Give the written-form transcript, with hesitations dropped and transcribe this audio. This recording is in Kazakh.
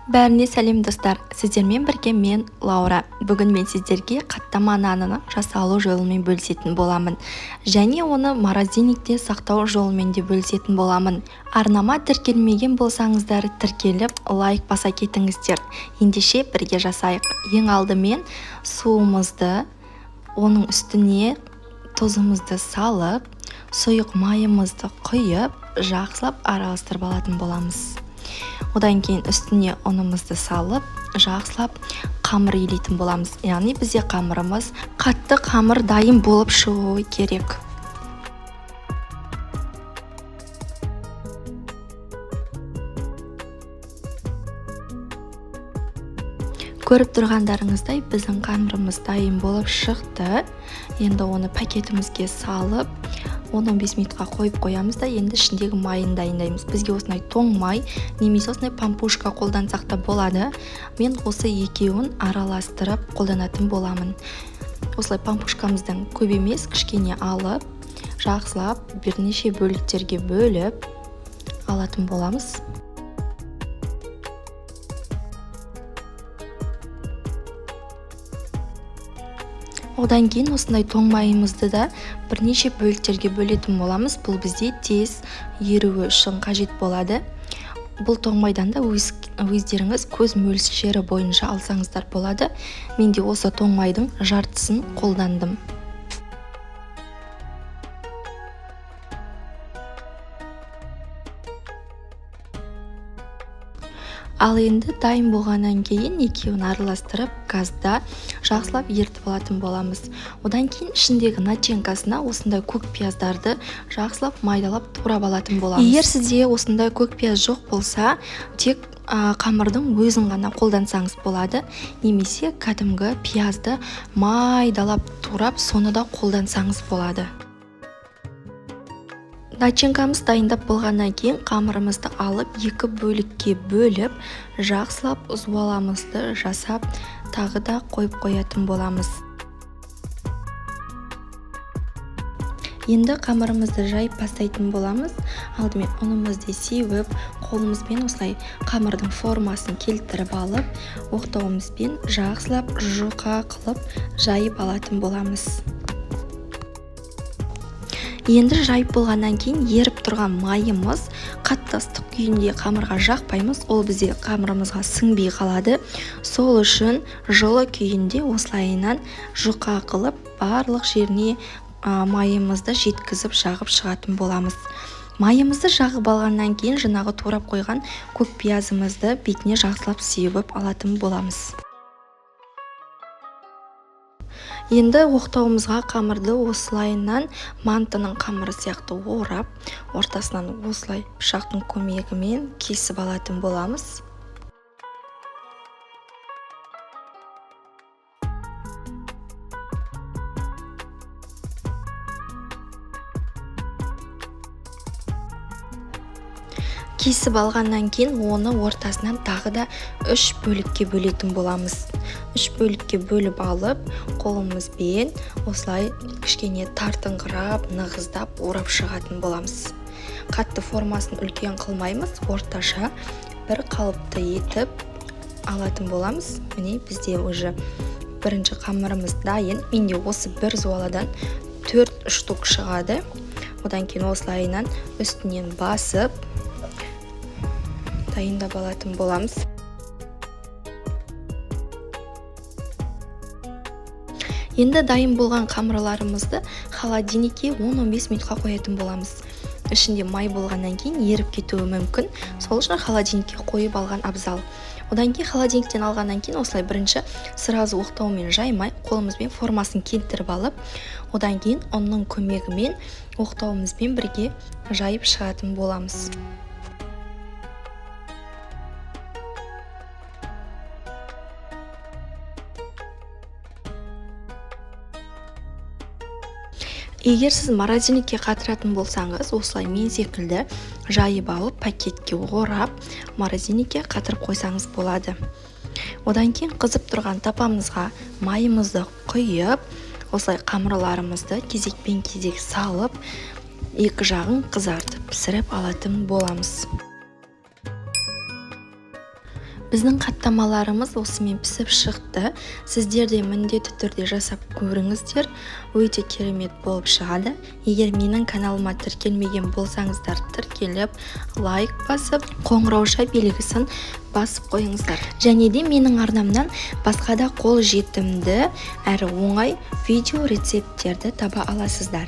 Бәріне сәлем достар, сіздермен бірге мен Лаура. Бүгін мен сіздерге қаттама нанының жасалу жолымен бөлісетін боламын. Және оны морозильникте сақтау жолымен де бөлісетін боламын. Арнама тіркелмеген болсаңыздар, тіркеліп, лайк баса кетіңіздер. Ендеше бірге жасайық. Ең алдымен суымызды, оның үстіне тұзымызды салып, сұйық майымызды құйып, жақсылап араластырып алатын боламыз. Одан кейін үстіне ұнымызды салып, жақсылап қамыр илейтін боламыз. Яғни бізде қамырымыз қатты қамыр дайын болып шығуы керек. Көріп тұрғандарыңыздай біздің қамырымыз дайын болып шықты. Енді оны пакетімізге салып, 10-15 минутқа қойып қоямыз да енді ішіндегі майын дайындаймыз. Бізге осындай тоң май, немесе осындай пампушка қолдансақ та болады. Мен осы екеуін араластырып қолданатын боламын. Осылай пампушкамыздың көп емес, кішкене алып, жақсылап бірнеше бөліктерге бөліп алатын боламыз. Одан кейін осындай тоң майымызды да бірнеше бөліктерге бөлетін боламыз. Бұл бізде тез еруі үшін қажет болады. Бұл тоң майдан да өздеріңіз көз мөлшері бойынша алсаңыздар болады. Мен де осы тоң майдың жартысын қолдандым. Ал енді дайын болғаннан кейін екеуін араластырып, газда жақсылап ертіп алатын боламыз. Одан кейін ішіндегі начинкасына осындай көк пияздарды жақсылап майдалап турап алатын боламыз. Егер сізде осындай көк пияз жоқ болса, тек қамырдың өзін ғана қолдансаңыз болады, немесе кәдімгі пиязды майдалап турап, соны да қолдансаңыз болады. Начинкамыз дайындап болғаннан кейін қамырымызды алып, екі бөлікке бөліп, жақсылап ұзбаламызды жасап, тағы да қойып қоятын боламыз. Енді қамырымызды жайып бастайтын боламыз. Алдымен ұнымызды сеуіп, қолымызбен осылай қамырдың формасын келтіріп алып, оқтауымызбен жақсылап жұқа қылып жайып алатын боламыз. Енді жайып болғаннан кейін еріп тұрған майымыз қатты ыстық күйінде қамырға жақпаймыз, ол бізде қамырымызға сіңбей қалады. Сол үшін жылы күйінде осылайынан жұқа қылып барлық жеріне майымызды жеткізіп жағып шығатын боламыз. Майымызды жағып алғаннан кейін жаңағы турап қойған көк пиязымызды бетіне жақсылап сеуіп алатын боламыз. Енді оқтауымызға қамырды осылайынан мантының қамыры сияқты орап, ортасынан осылай пышақтың көмегімен кесіп алатын боламыз. Кесіп алғаннан кейін оны ортасынан тағы да 3 бөлікке бөлетін боламыз. 3 бөлікке бөліп алып, қолымызбен осылай кішкене тартыңқырап, нығыздап орап шығатын боламыз. Қатты формасын үлкен қылмаймыз, орташа бір қалыпты етіп алатын боламыз. Міне бізде уже бірінші қамырымыз дайын. Менде осы бір зуаладан 4 штук шығады. Одан кейін осылайынан үстінен басып дайындап алатын боламыз. Енді дайын болған қамырларымызды холодильникке 10-15 минутқа қоятын боламыз. Ішінде май болғаннан кейін еріп кетуі мүмкін, сол үшін холодильникке қойып алған абзал. Одан кейін холодильниктен алғаннан кейін осылай бірінші сразу оқтаумен жаймай, қолымызбен формасын келтіріп алып, одан кейін ұнның көмегімен оқтауымызбен бірге жайып шығатын боламыз. Егер сіз морозильникке қатыратын болсаңыз, осылай мен секілді жайып алып, пакетке орап, морозильникке қатырып қойсаңыз болады. Одан кейін қызып тұрған тапамызға майымызды құйып, осылай қамырларымызды кезекпен кезек салып, екі жағын қызартып пісіріп алатын боламыз. Біздің қаттамаларымыз осымен пісіп шықты. Сіздер де міндетті түрде жасап көріңіздер. Өте керемет болып шығады. Егер менің каналыма тіркелмеген болсаңыздар, тіркеліп, лайк басып, қоңырауша белгісін басып қойыңыздар. Және де менің арнамнан басқа да қол жетімді әрі оңай видео рецепттерді таба аласыздар.